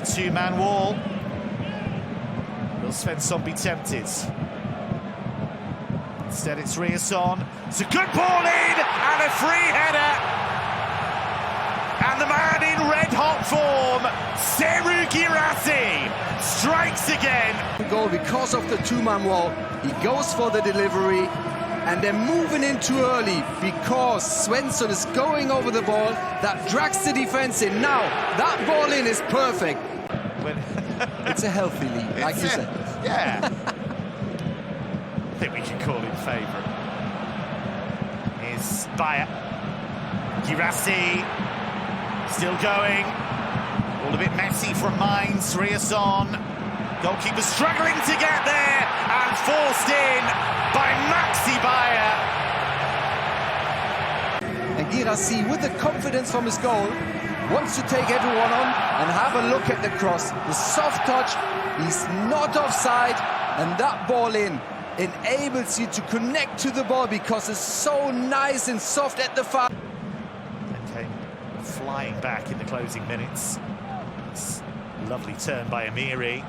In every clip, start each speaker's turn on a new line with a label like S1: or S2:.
S1: two-man wall. Will Svensson be tempted? Instead it's Riasson. It's a good ball in and a free header. And the man in red-hot form, Seru Girassi, strikes again.
S2: Goal because of the two-man wall. He goes for the delivery and they're moving in too early because Svensson is going over the ball. That drags the defense in. Now, that ball in is perfect. It's a healthy lead, like you said.
S1: Yeah. I think we can call him favourite. Here's Bayern. Girassi still going. All a bit messy from Mainz. Riasson. Goalkeeper struggling to get there and forced in by Maxi Bayer.
S2: And Girassi, with the confidence from his goal, wants to take everyone on and have a look at the cross. The soft touch, he's not offside, and that ball in enables you to connect to the ball because it's so nice and soft at the far.
S1: And Kane flying back in the closing minutes. It's a lovely turn by Amiri,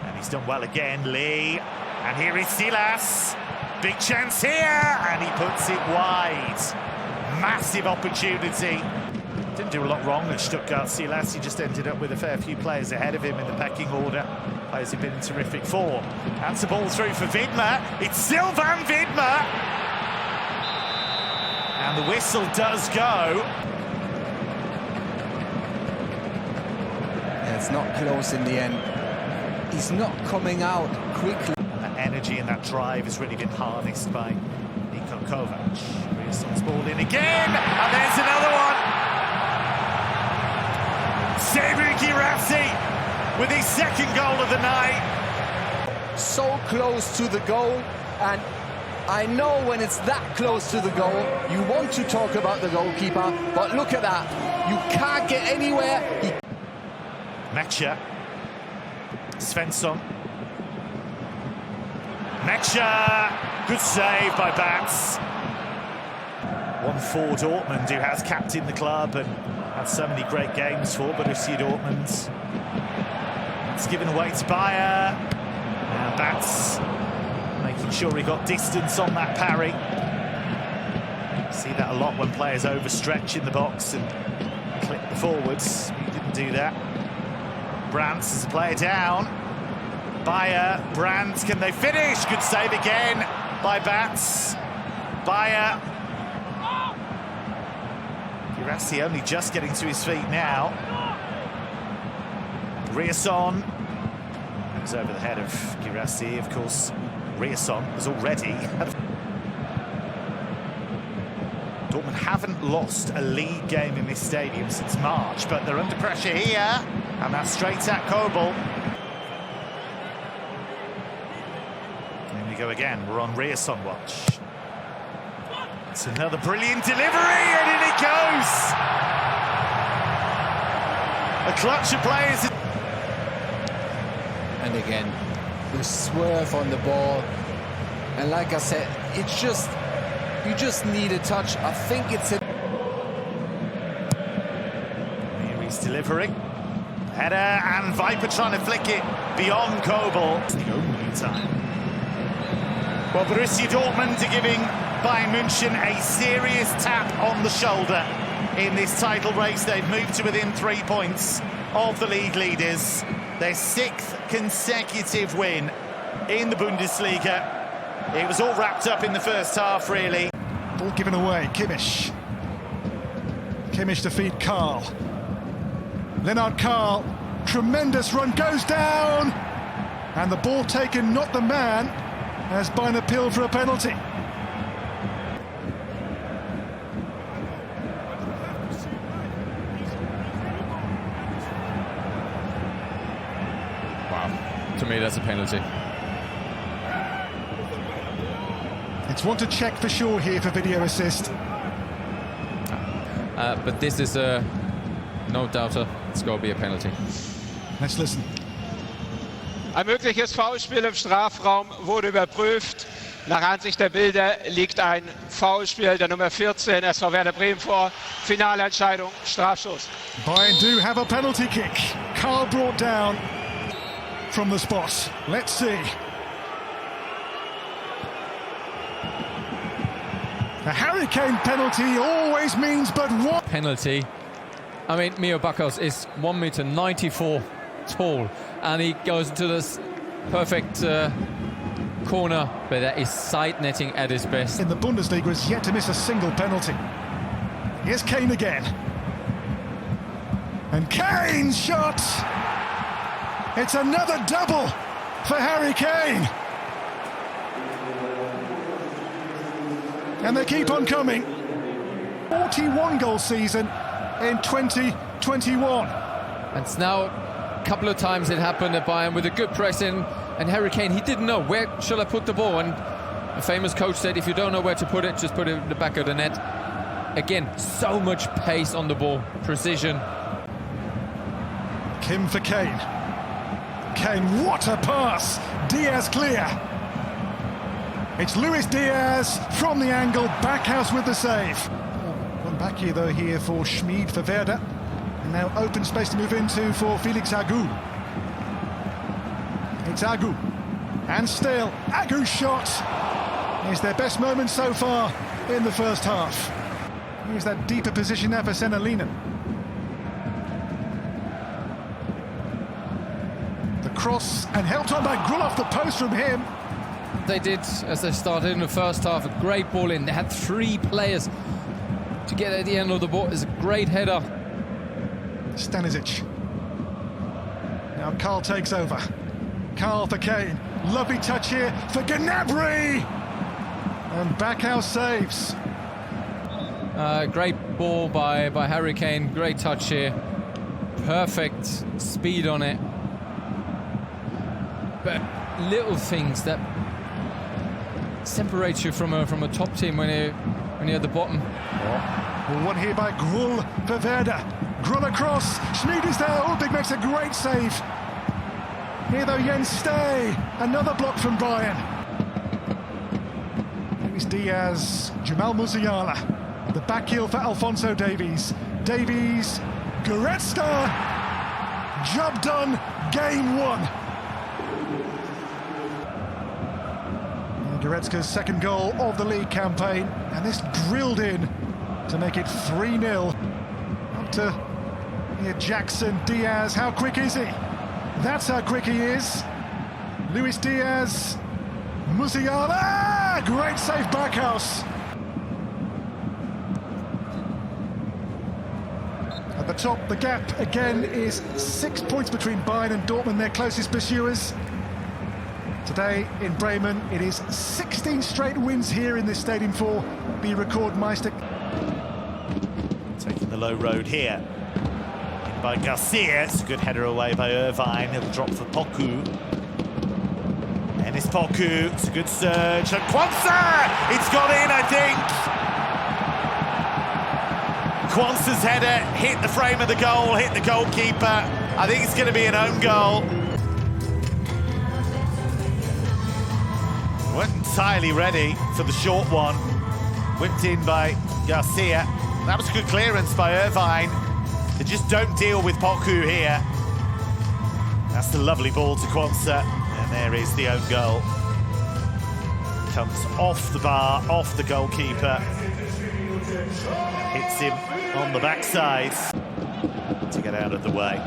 S1: and he's done well again. Lee, and here is Silas. Big chance here, and he puts it wide. Massive opportunity. Didn't do a lot wrong at Stuttgart, Silas. He just ended up with a fair few players ahead of him in the pecking order. Players have been in terrific form. That's a ball through for Widmer. It's still Van Widmer. And the whistle does go.
S2: Yeah, it's not close in the end. He's not coming out quickly.
S1: And that energy and that drive has really been harnessed by Niko Kovac. Riasson's ball in again, and there's another one. Seru Girassi with his second goal of the night.
S2: So close to the goal, and I know when it's that close to the goal, you want to talk about the goalkeeper, but look at that. You can't get anywhere.
S1: Mecha. Svensson. Mecha. Good save by Bats. One for Dortmund, who has captained the club and had so many great games for Borussia Dortmund. It's given away to Bayer. And Bats making sure he got distance on that parry. See that a lot when players overstretch in the box and clip the forwards. He didn't do that. Brandt is a player down. Bayer, Brandt, can they finish? Good save again by Bats. Bayer. Girassi only just getting to his feet now. Riasson. It was over the head of Girassi, of course. Riasson was already... Dortmund haven't lost a league game in this stadium since March, but they're under pressure here, and that's straight at Kobel. Here we go again, we're on Riasson watch. It's another brilliant delivery, and in it goes! A clutch of players.
S2: And again, the swerve on the ball. And like I said, it's just... you just need a touch. I think it's a...
S1: Here he's delivering. Header, and Viper trying to flick it beyond Kobel. It's the only time. Well, Borussia Dortmund are giving Bayern München a serious tap on the shoulder in this title race. They've moved to within 3 points of the league leaders. Their 6th consecutive win in the Bundesliga. It was all wrapped up in the first half, really.
S3: Ball given away, Kimmich. Kimmich to feed Karl. Leonard Karl, tremendous run, goes down! And the ball taken, not the man, as Bayern appealed for a penalty.
S4: Wow, to me that's a penalty.
S3: It's one to check for sure here for video assist.
S4: But this is no doubter. It's got to be a penalty.
S3: Let's listen.
S5: Ein mögliches Foulspiel im Strafraum wurde überprüft. Nach Ansicht der Bilder liegt ein Foulspiel der Nummer 14 SV Werder Bremen vor. Finale Entscheidung, Strafstoß.
S3: Bayern do have a penalty kick. Carl brought down from the spot. Let's see. A Harry Kane penalty always means but one.
S4: Penalty. I mean, Mio Backhaus is 1.94 meters tall, and he goes into this perfect corner, but that is side netting at his best.
S3: In the Bundesliga has yet to miss a single penalty. Here's Kane again. And Kane's shot! It's another double for Harry Kane. And they keep on coming. 41-goal season in 2021.
S4: And it's now a couple of times it happened at Bayern with a good press in, and Harry Kane, he didn't know where shall I put the ball, and a famous coach said if you don't know where to put it, just put it in the back of the net. Again, so much pace on the ball, precision.
S3: Kim for Kane. Kane, what a pass! Diaz clear. It's Luis Diaz from the angle, Backhaus with the save. One back here though here for Schmid for Werder. And now open space to move into for Felix Agu. It's Agu. And still, Agu's shot is their best moment so far in the first half. Here's that deeper position there for Senelinen. The cross and helped on by Grull off the post from him.
S4: They did, as they started in the first half, a great ball in. They had three players to get at the end of the ball. It's a great header.
S3: Stanisic. Now Carl takes over. Carl for Kane. Lovely touch here for Gnabry. And Backhaus saves.
S4: Great ball by Harry Kane. Great touch here. Perfect speed on it. But little things that separate you from a top team when you're at the bottom.
S3: Well, one here by Grull for Werder. Grull across. Schmid is there. Ulbig makes a great save. Here though, Jens Stay. Another block from Bayern. Luis Diaz. Jamal Musiala. The back heel for Alphonso Davies. Davies. Goretzka. Job done. Game one. Goretzka's second goal of the league campaign, and this drilled in to make it 3-0. Up to here, Jackson, Diaz. How quick is he? That's how quick he is. Luis Diaz, Musiala, great save, Backhaus. At the top, the gap again is 6 points between Bayern and Dortmund, their closest pursuers. Today in Bremen, it is 16 straight wins here in this stadium for the Rekordmeister.
S1: Taking the low road here. In by Garcia. It's a good header away by Irvine. He'll drop for Poku. And it's Poku. It's a good surge. And Kwanzaa! It's got in, I think. Kwanzaa's header hit the frame of the goal, hit the goalkeeper. I think it's going to be an own goal. Weren't entirely ready for the short one. Whipped in by Garcia. That was a good clearance by Irvine. They just don't deal with Poku here. That's the lovely ball to Kwanzaa. And there is the own goal. Comes off the bar, off the goalkeeper. Hits him on the backside to get out of the way.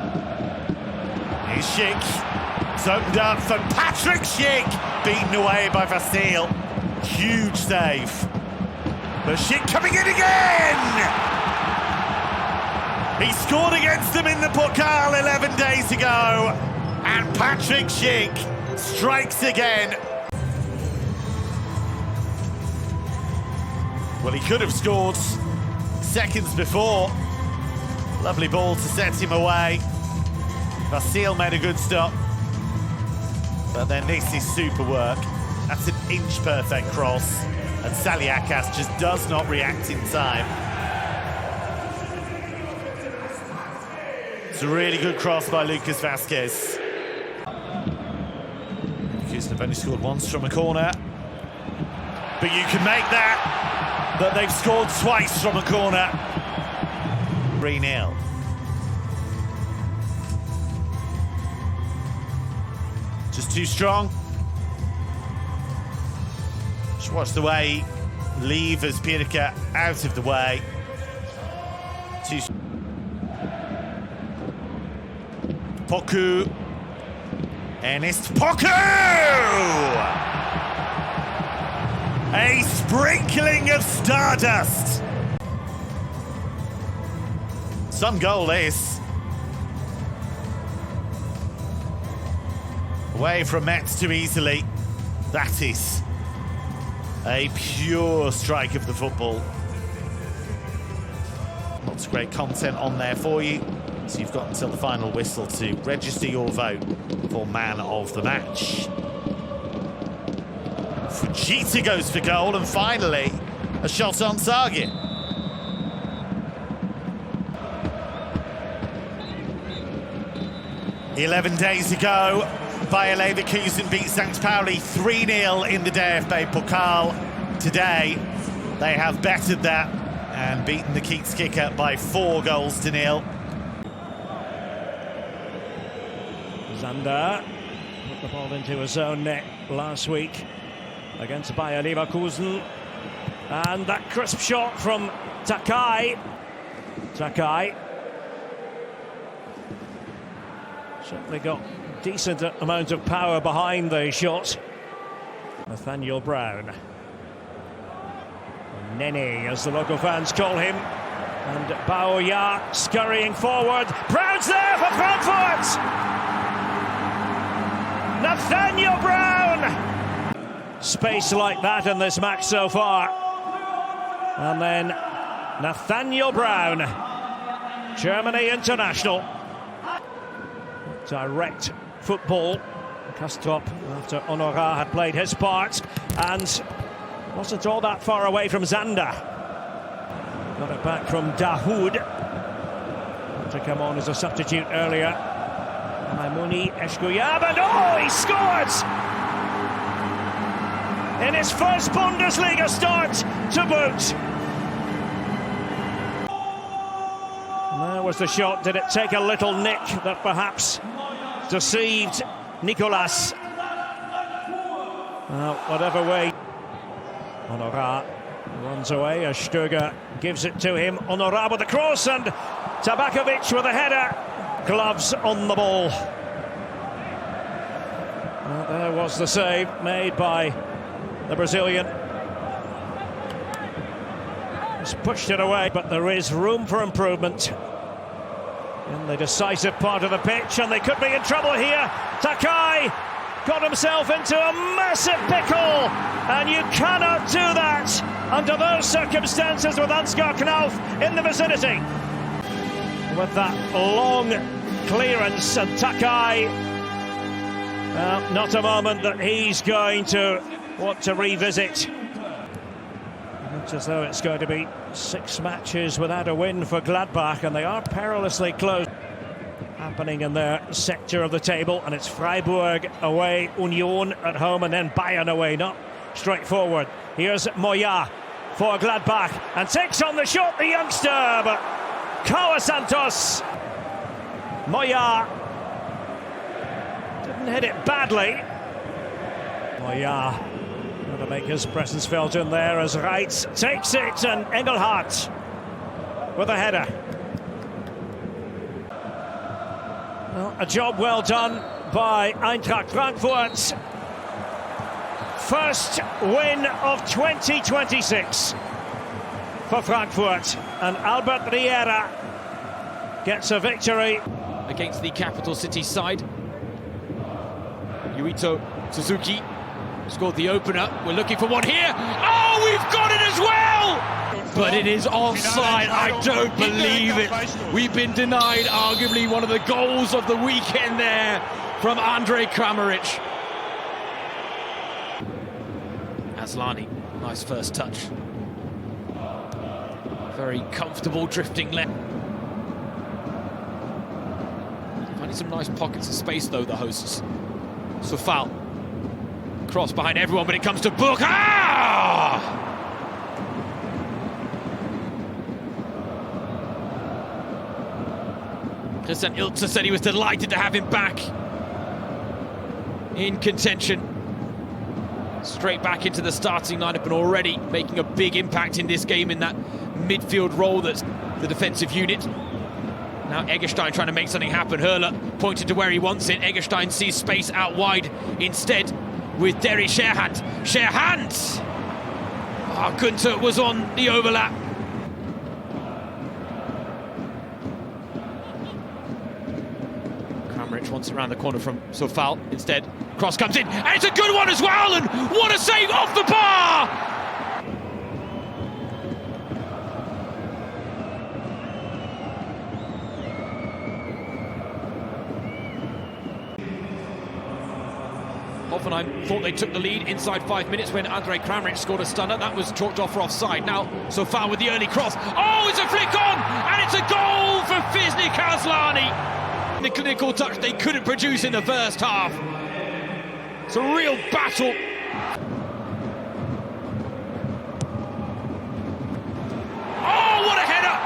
S1: Here's Schick. It's opened up for Patrick Schick. Beaten away by Vasil. Huge save. But Schick coming in again! He scored against them in the Pokal 11 days ago. And Patrick Schick strikes again. Well, he could have scored seconds before. Lovely ball to set him away. Vasil made a good stop. But then this is super work. That's an inch-perfect cross. And Saliakas just does not react in time. It's a really good cross by Lucas Vazquez. Leverkusen have only scored once from a corner. But you can make that they've scored twice from a corner. 3-0. Just too strong. Just watch the way he levers Pirka out of the way. Poku. Ernest Poku! A sprinkling of stardust. Some goal this. Away from Metz too easily. That is a pure strike of the football. Lots of great content on there for you. So you've got until the final whistle to register your vote for man of the match. Fujita goes for goal, and finally a shot on target. "11 days ago, Bayer Leverkusen beat St. Pauli 3-0 in the DFB Pokal. Today, they have bettered that and beaten the Kiezkicker by 4-0.
S6: Zander put the ball into his own net last week against Bayer Leverkusen. And that crisp shot from Takai. Takai certainly got decent amount of power behind the shot. Nathaniel Brown. Nene, as the local fans call him. And Baoya scurrying forward. Brown's there for Frankfurt! Nathaniel Brown! Space like that in this match so far. And then Nathaniel Brown, Germany international. Direct football. Kastrop, after Honorat had played his part, and wasn't all that far away from Zander. Got it back from Dahoud to come on as a substitute earlier. Maimouni Eshkuyab, and oh, he scores! In his first Bundesliga start to boot. And there was the shot. Did it take a little nick that perhaps deceived Nicolas? Whatever way. Honorat runs away as Stöger gives it to him. Honorat with the cross, and Tabakovic with a header. Gloves on the ball. There was the save made by the Brazilian. He's pushed it away, but there is room for improvement in the decisive part of the pitch, and they could be in trouble here. Takai got himself into a massive pickle, and you cannot do that under those circumstances with Ansgar Knauf in the vicinity. With that long clearance, and Takai, not a moment that he's going to want to revisit. Looks as though it's going to be 6 matches without a win for Gladbach, and they are perilously close. Happening in their sector of the table, and it's Freiburg away, Union at home, and then Bayern away. Not straightforward. Here's Moya for Gladbach, and takes on the shot, the youngster, but Kawa Santos. Moya didn't hit it badly. Moya going to make his presence felt in there as Reitz takes it, and Engelhardt with a header. Well, a job well done by Eintracht Frankfurt. First win of 2026 for Frankfurt, and Albert Riera gets a victory
S7: against the capital city side. Yuito Suzuki scored the opener. We're looking for one here. Oh, we've got it as well! But it is offside. I don't believe it. We've been denied arguably one of the goals of the weekend there from Andrej Kramaric. Aslani, nice first touch. Very comfortable drifting left. Finding some nice pockets of space though, the hosts. Soufal. Cross behind everyone, but it comes to Book. Ah! Christian Ilzer said he was delighted to have him back in contention. Straight back into the starting lineup and already making a big impact in this game in that midfield role that's the defensive unit. Now Eggestein trying to make something happen. Hurler pointed to where he wants it. Eggestein sees space out wide instead with Derry Sherhand. Sherhand! Gunther was on the overlap. Kramaric wants it around the corner from Sofal. Instead, cross comes in, and it's a good one as well, and what a save off the bar! Hoffenheim thought they took the lead inside 5 minutes when Andrej Kramaric scored a stunner. That was chalked off for offside. Now, Sofal with the early cross. Oh, it's a flick on! And it's a goal for Fisnik Aslani! The clinical touch they couldn't produce in the first half. It's a real battle. Oh, what a header!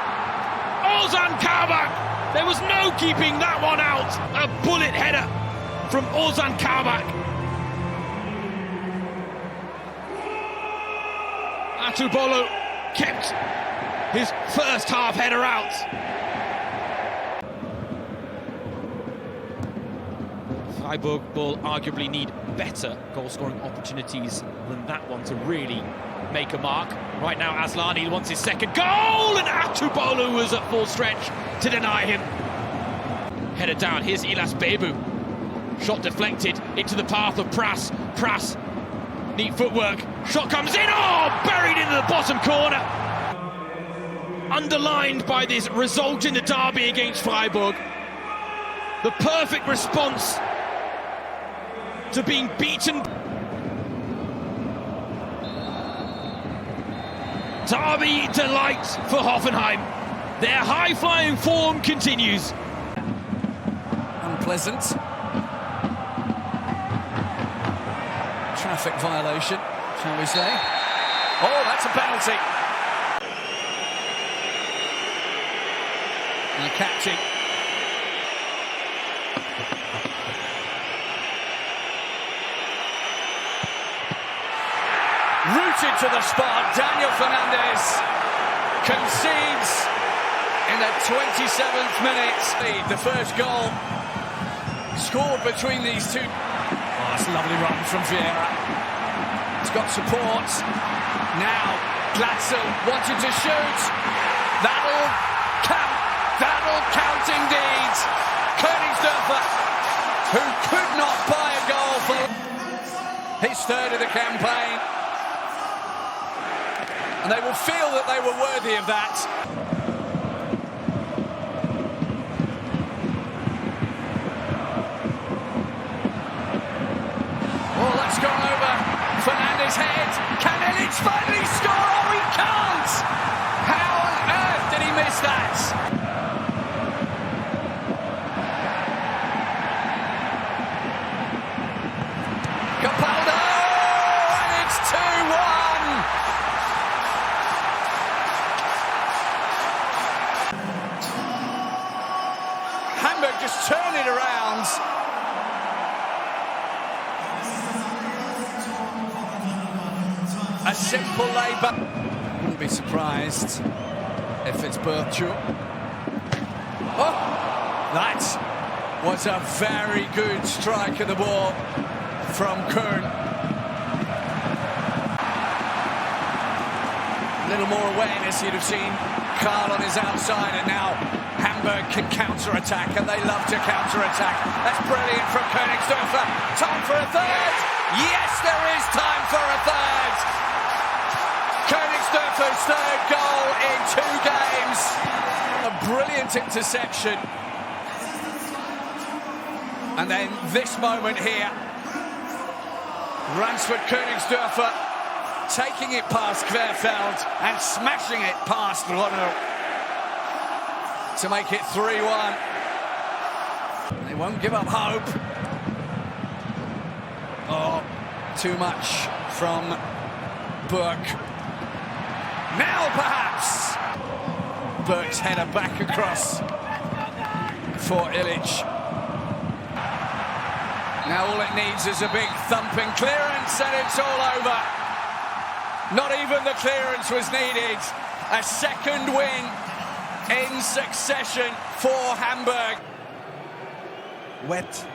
S7: Ozan Kabak! There was no keeping that one out. A bullet header from Ozan Kabak. Atubolo kept his first half header out. Freiburg will arguably need better goal-scoring opportunities than that one to really make a mark. Right now Aslani wants his second goal, and Atubolo was at full stretch to deny him. Header down, here's Ilas Bebu. Shot deflected into the path of Pras. Pras, neat footwork. Shot comes in. Oh, buried into the bottom corner. Underlined by this result in the derby against Freiburg. The perfect response to being beaten. Derby delight for Hoffenheim. Their high-flying form continues.
S2: Unpleasant. Traffic violation, shall we say? Oh, that's a penalty. And catching. Rooted to the spot, Daniel Fernandes concedes in the 27th minute. The first goal scored between these two. Oh, that's a lovely run from Vieira. It's got support. Now, Glatzel wanted to shoot. That'll count. That'll count indeed. Königsdörfer, who could not buy a goal for his third of the campaign. And they will feel that they were worthy of that. Oh, that's gone over Fernandes' head. Can Illich finally score? Oh, he can't! How on earth did he miss that? Capaldo! And it's 2-1! Hamburg just turn it around. A simple labour. Wouldn't be surprised if it's Berthiaud. Oh, that was a very good strike of the ball from Köln. A little more awareness, you'd have seen Karl on his outside, and now Hamburg can counter-attack, and they love to counter-attack. That's brilliant from Königsdörfer. Time for a third! Yes, there is time for a third! Königsdörfer's third goal in 2 games. A brilliant interception. And then this moment here. Ransford Königsdörfer taking it past Querfeld and smashing it past Ronald to make it 3-1. They won't give up hope. Oh, too much from Burke. Now perhaps Burke's header back across for Illich. Now all it needs is a big thumping clearance and it's all over. Not even the clearance was needed. A second win in succession for Hamburg.
S8: Wet,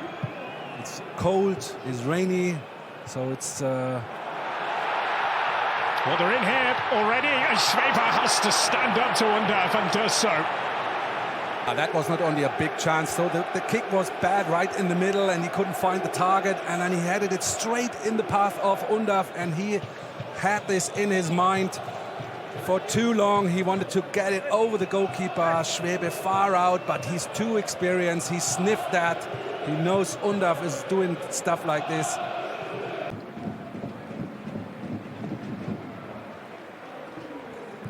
S8: it's cold, it's rainy, so it's...
S6: Well, they're in here already, and Schweber has to stand up to Undav and does so.
S8: That was not only a big chance, though. The kick was bad right in the middle, and he couldn't find the target, and then he headed it straight in the path of Undav, and he had this in his mind for too long. He wanted to get it over the goalkeeper, Schwebe, far out, but he's too experienced. He sniffed that. He knows Undav is doing stuff like this.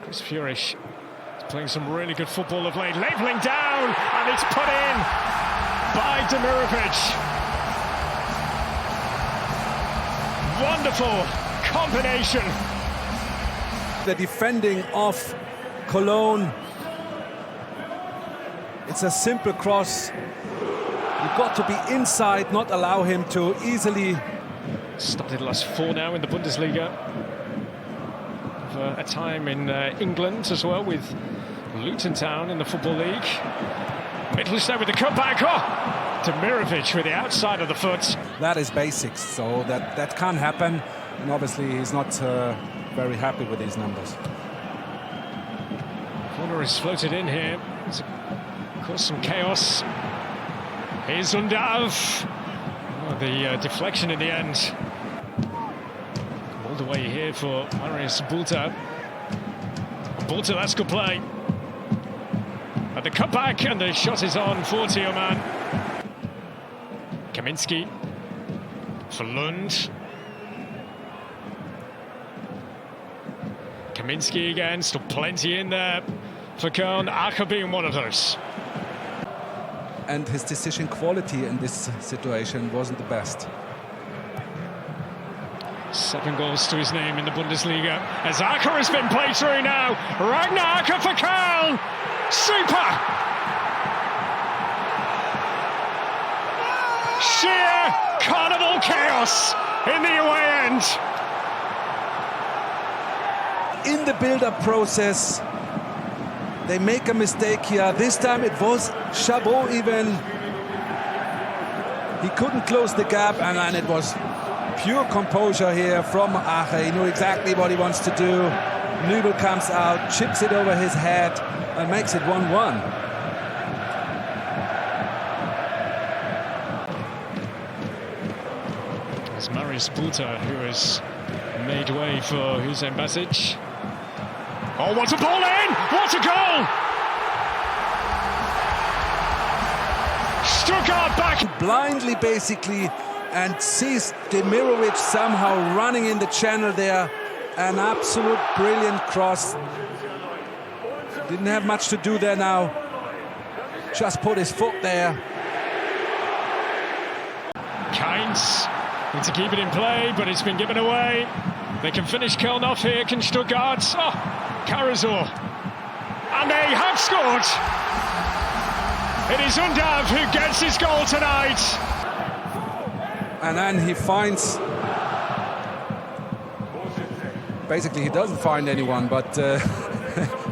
S6: Chris Furish is playing some really good football of late. Labelling down, and it's put in by Demirovic. Wonderful combination.
S8: The defending of Cologne. It's a simple cross. You've got to be inside, not allow him to easily.
S6: Started last 4 now in the Bundesliga. A time in England as well with Luton Town in the Football League. Middlestone with the cutback. Oh! Demirovic with the outside of the foot.
S8: That is basics, so that can't happen. And obviously he's not very happy with these numbers.
S6: Corner is floated in here. It's caused some chaos. Here's Undav. Oh, the deflection in the end. All the way here for Marius Bulta. Bulta, that's good play. And the cutback, and the shot is on for Tiemann. Kaminski for Lund. Kaminski again, still plenty in there for Köln. Acher being one of those.
S8: And his decision quality in this situation wasn't the best.
S6: 7 goals to his name in the Bundesliga. As Acher has been played through now. Ragnar Acher for Köln. Super! Sheer carnival chaos in the away end.
S8: In the build-up process, they make a mistake here. This time it was Chabot even. He couldn't close the gap, and then it was pure composure here from Acher. He knew exactly what he wants to do. Nübel comes out, chips it over his head, and makes it 1-1.
S6: It's Marius Bulta who has made way for Hussein Basic. Oh, what a ball in! What a goal! Stuttgart back!
S8: Blindly, basically, and sees Demirovic somehow running in the channel there. An absolute brilliant cross. Didn't have much to do there now. Just put his foot there.
S6: Kainz need to keep it in play, but it's been given away. They can finish Köln off here, can Stuttgart. Oh, Karazor. And they have scored. It is Undav who gets his goal tonight.
S8: And then he finds... Basically, he doesn't find anyone, but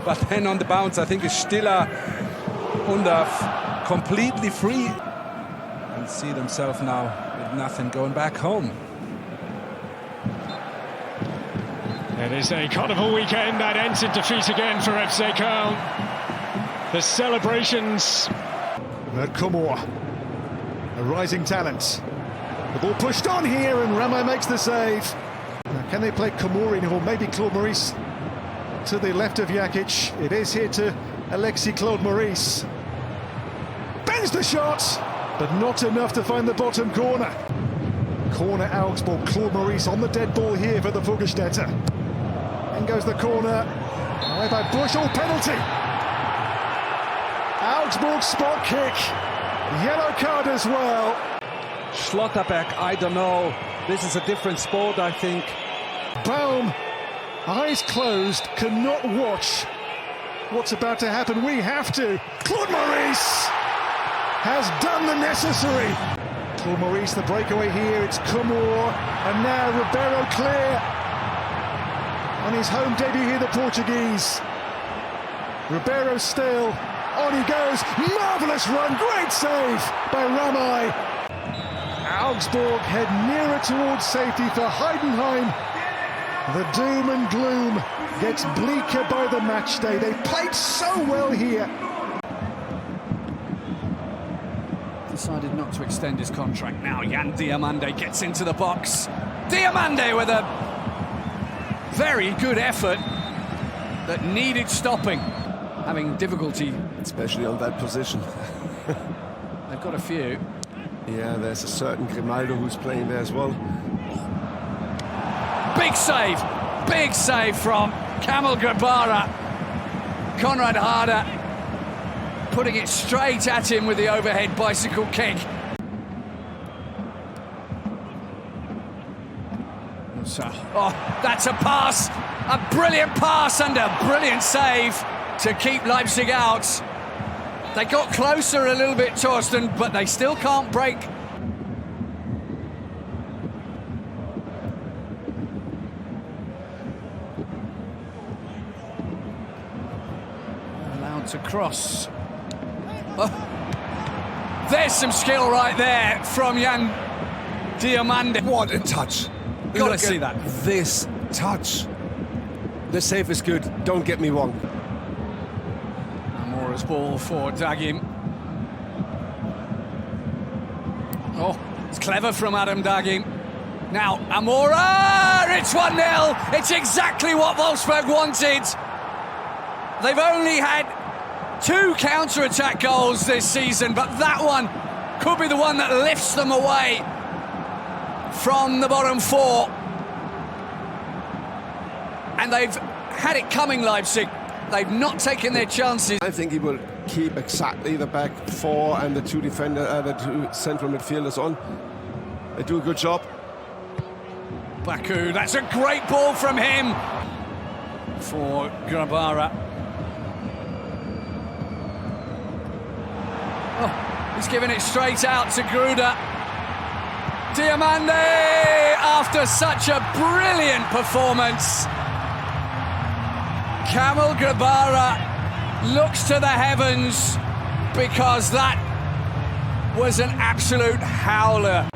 S8: but then on the bounce, I think it's Stiller, Undav, completely free. And see themselves now with nothing, going back home.
S6: It is a carnival weekend that ends in defeat again for FC Köln. The celebrations.
S3: Komor, a rising talent. The ball pushed on here, and Ramo makes the save. Now, can they play Komor in, or maybe Claude Maurice to the left of Jakic? It is here to Alexis Claude Maurice. Bends the shot, but not enough to find the bottom corner. Corner Augsburg, Claude Maurice on the dead ball here for the Vogelstädter. In goes the corner, away by Bush, all penalty. Augsburg spot kick, yellow card as well.
S8: Schlotterbeck, I don't know. This is a different sport, I think.
S3: Baum, eyes closed, cannot watch what's about to happen. We have to. Claude Maurice has done the necessary. For Maurice, the breakaway here, it's Kumor, and now Ribeiro clear. On his home debut here, the Portuguese. Ribeiro still, on he goes, marvellous run, great save by Ramai. Augsburg head nearer towards safety for Heidenheim. The doom and gloom gets bleaker by the match day. They played so well here.
S7: Decided not to extend his contract now. Jan Diamande gets into the box. Diamande with a very good effort that needed stopping. Having difficulty.
S9: Especially on that position.
S7: They've got a few.
S9: Yeah, there's a certain Grimaldo who's playing there as well.
S7: Big save from Kamil Grabara. Konrad Harder putting it straight at him with the overhead bicycle kick. So, that's a pass, a brilliant pass and a brilliant save to keep Leipzig out. They got closer a little bit, Torsten, but they still can't break. Allowed to cross. There's some skill right there from Jan Diamande.
S9: What a touch.
S7: Gotta see that.
S9: This touch. The save is good, don't get me wrong.
S7: Amora's ball for Dagim. Oh, it's clever from Adam Dagim. Now, Amora! It's 1-0! It's exactly what Wolfsburg wanted. They've only had 2 counter-attack goals this season, but that one could be the one that lifts them away from the bottom 4. And they've had it coming, Leipzig. They've not taken their chances.
S9: I think he will keep exactly the back 4 and the 2 the 2 central midfielders on. They do a good job.
S7: Baku, that's a great ball from him for Grabara. Oh, he's giving it straight out to Gruda. Diamande, after such a brilliant performance. Kamil Grabara looks to the heavens because that was an absolute howler.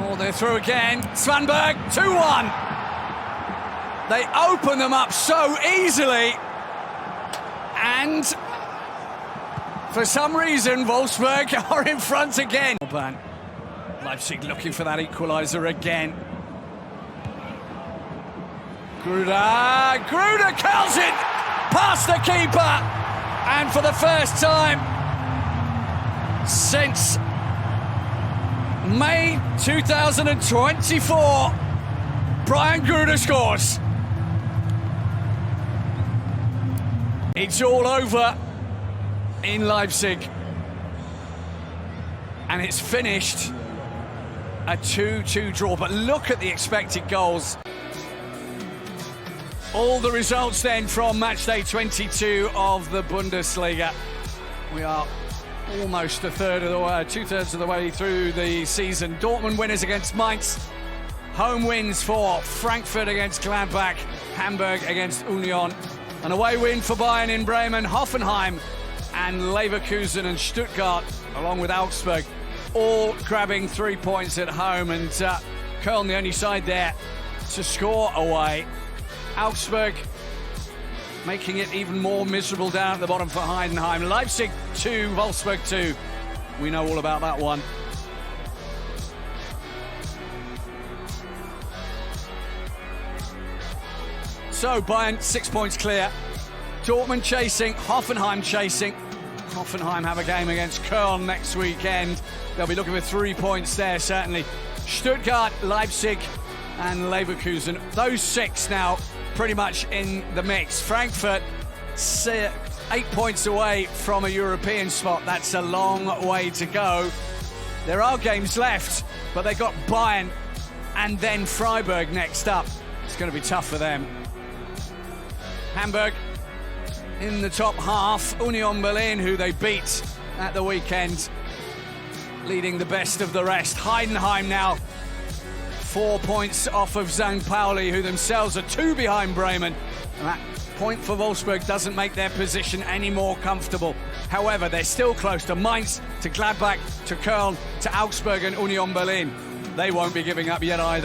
S7: Oh, they're through again. Svanberg, 2-1. They open them up so easily. And for some reason, Wolfsburg are in front again. Leipzig looking for that equaliser again. Gruda curls it past the keeper. And for the first time since May 2024, Brian Gruda scores. It's all over in Leipzig. And it's finished a 2-2 draw. But look at the expected goals. All the results then from Matchday 22 of the Bundesliga. We are almost two-thirds of the way through the season. Dortmund winners against Mainz. Home wins for Frankfurt against Gladbach. Hamburg against Union. An away win for Bayern in Bremen. Hoffenheim and Leverkusen and Stuttgart, along with Augsburg, all grabbing 3 points at home. And Köln, the only side there to score away. Augsburg making it even more miserable down at the bottom for Heidenheim. Leipzig 2, Wolfsburg 2. We know all about that one. So Bayern 6 points clear. Dortmund chasing, Hoffenheim chasing. Hoffenheim have a game against Köln next weekend. They'll be looking for 3 points there, certainly. Stuttgart, Leipzig and Leverkusen. Those 6 now pretty much in the mix. Frankfurt 8 points away from a European spot. That's a long way to go. There are games left, but they got Bayern and then Freiburg next up. It's going to be tough for them. Hamburg in the top half. Union Berlin, who they beat
S10: at the weekend, leading the best of the rest. Heidenheim now 4 points off of St. Pauli, who themselves are 2 behind Bremen. And that point for Wolfsburg doesn't make their position any more comfortable. However, they're still close to Mainz, to Gladbach, to Köln, to Augsburg and Union Berlin. They won't be giving up yet either.